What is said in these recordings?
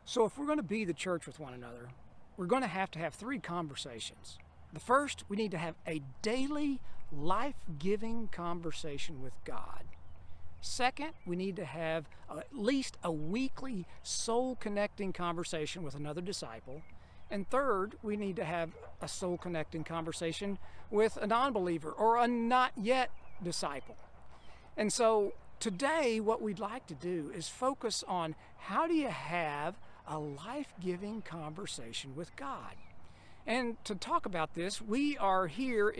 So if we're going to be the church with one another, we're going to have three conversations. The first, we need to have a daily, life-giving conversation with God. Second, we need to have at least a weekly soul-connecting conversation with another disciple. And third, we need to have a soul-connecting conversation with a non-believer or a not yet disciple. And so today, what we'd like to do is focus on how do you have a life-giving conversation with God. And to talk about this, we are here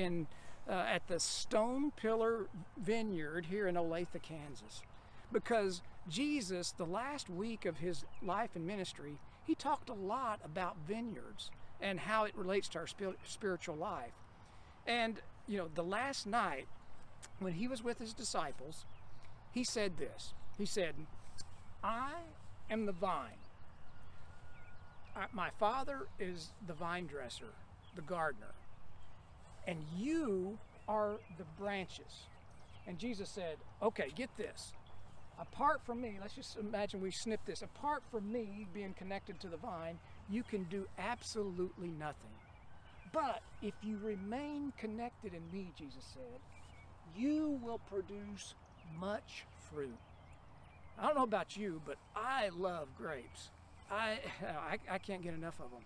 at the Stone Pillar Vineyard here in Olathe, Kansas, because Jesus, the last week of his life and ministry, he talked a lot about vineyards and how it relates to our spiritual life. And, the last night when he was with his disciples, he said this. He said, I am the vine. My Father is the vine dresser, the gardener, and you are the branches. And Jesus said, okay, get this. Apart from me, let's just imagine we snip this. Apart from me being connected to the vine, you can do absolutely nothing. But if you remain connected in me, Jesus said, you will produce much fruit. I don't know about you, but I love grapes. I can't get enough of them.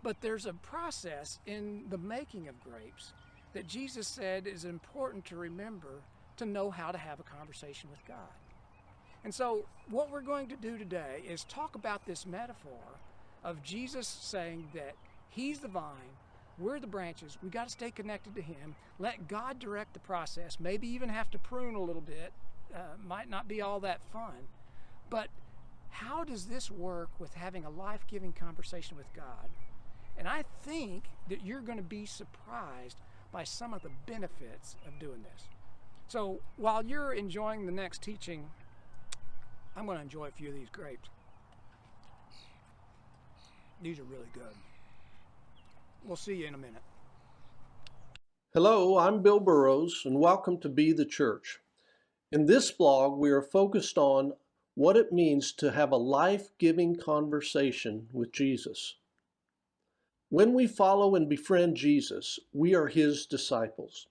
But there's a process in the making of grapes that Jesus said is important to remember to know how to have a conversation with God. And so what we're going to do today is talk about this metaphor of Jesus saying that he's the vine, we're the branches, we got to stay connected to him, let God direct the process, maybe even have to prune a little bit, might not be all that fun, but how does this work with having a life-giving conversation with God? And I think that you're going to be surprised by some of the benefits of doing this. So while you're enjoying the next teaching, I'm going to enjoy a few of these grapes. These are really good. We'll see you in a minute. Hello, I'm Bill Burrows, and welcome to Be the Church. In this blog, we are focused on what it means to have a life-giving conversation with Jesus. When we follow and befriend Jesus, we are his disciples.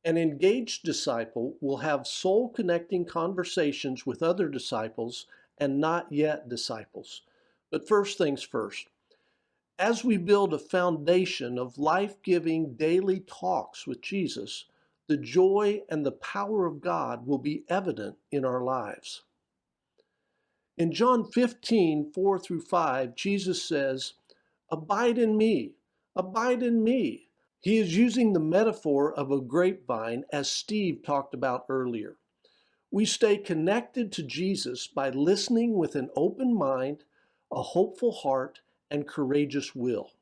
An engaged disciple will have soul-connecting conversations with other disciples and not yet disciples. But first things first. As we build a foundation of life-giving daily talks with Jesus, the joy and the power of God will be evident in our lives. In John 15, 4-5, Jesus says, "Abide in me, abide in me." He is using the metaphor of a grapevine, as Steve talked about earlier. We stay connected to Jesus by listening with an open mind, a hopeful heart, and courageous will.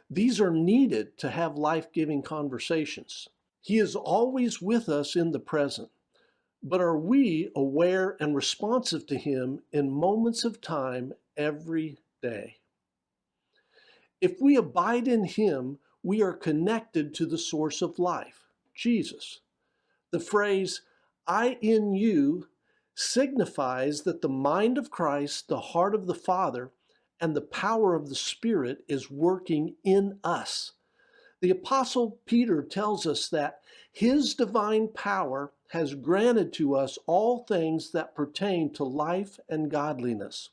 These are needed to have life-giving conversations. He is always with us in the present, but are we aware and responsive to him in moments of time every day? If we abide in him, we are connected to the source of life, Jesus. The phrase, I in you, signifies that the mind of Christ, the heart of the Father, and the power of the Spirit is working in us. The Apostle Peter tells us that his divine power has granted to us all things that pertain to life and godliness.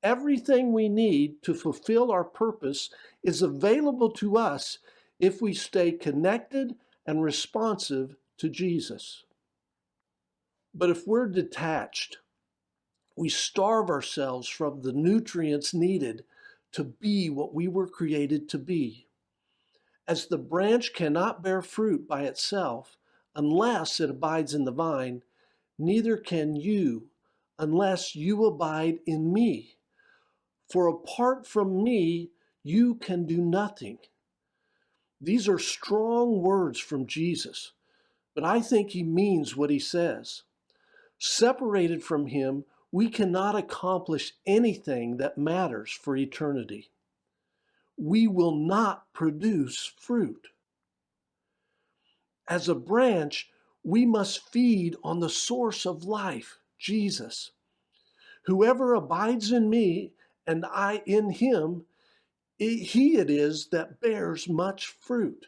Everything we need to fulfill our purpose is available to us if we stay connected and responsive to Jesus. But if we're detached, we starve ourselves from the nutrients needed to be what we were created to be. As the branch cannot bear fruit by itself unless it abides in the vine, neither can you unless you abide in me. For apart from me, you can do nothing. These are strong words from Jesus, but I think he means what he says. Separated from him, we cannot accomplish anything that matters for eternity. We will not produce fruit. As a branch, we must feed on the source of life, Jesus. Whoever abides in me and I in him, he it is that bears much fruit.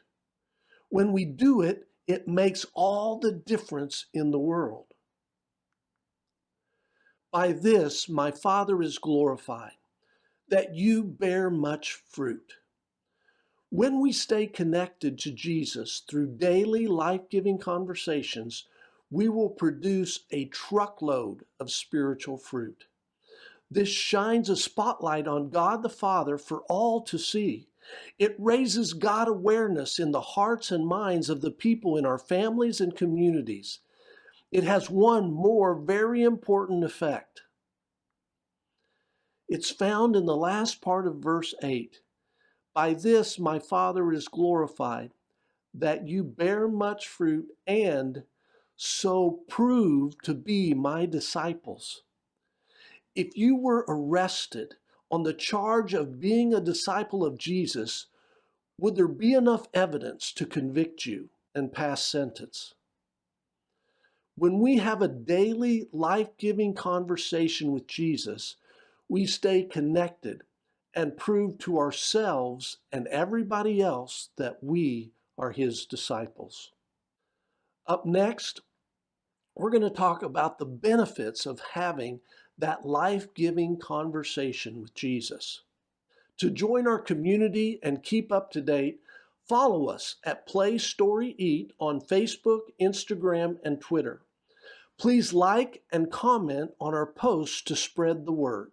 When we do it, it makes all the difference in the world. By this my Father is glorified, that you bear much fruit. When we stay connected to Jesus through daily life-giving conversations, we will produce a truckload of spiritual fruit. This shines a spotlight on God the Father for all to see. It raises God awareness in the hearts and minds of the people in our families and communities. It has one more very important effect. It's found in the last part of verse 8. By this my Father is glorified, that you bear much fruit and so prove to be my disciples. If you were arrested on the charge of being a disciple of Jesus, would there be enough evidence to convict you and pass sentence? When we have a daily life-giving conversation with Jesus, we stay connected and prove to ourselves and everybody else that we are his disciples. Up next, we're going to talk about the benefits of having that life-giving conversation with Jesus. To join our community and keep up to date, follow us at Play Story Eat on Facebook, Instagram, and Twitter. Please like and comment on our posts to spread the word.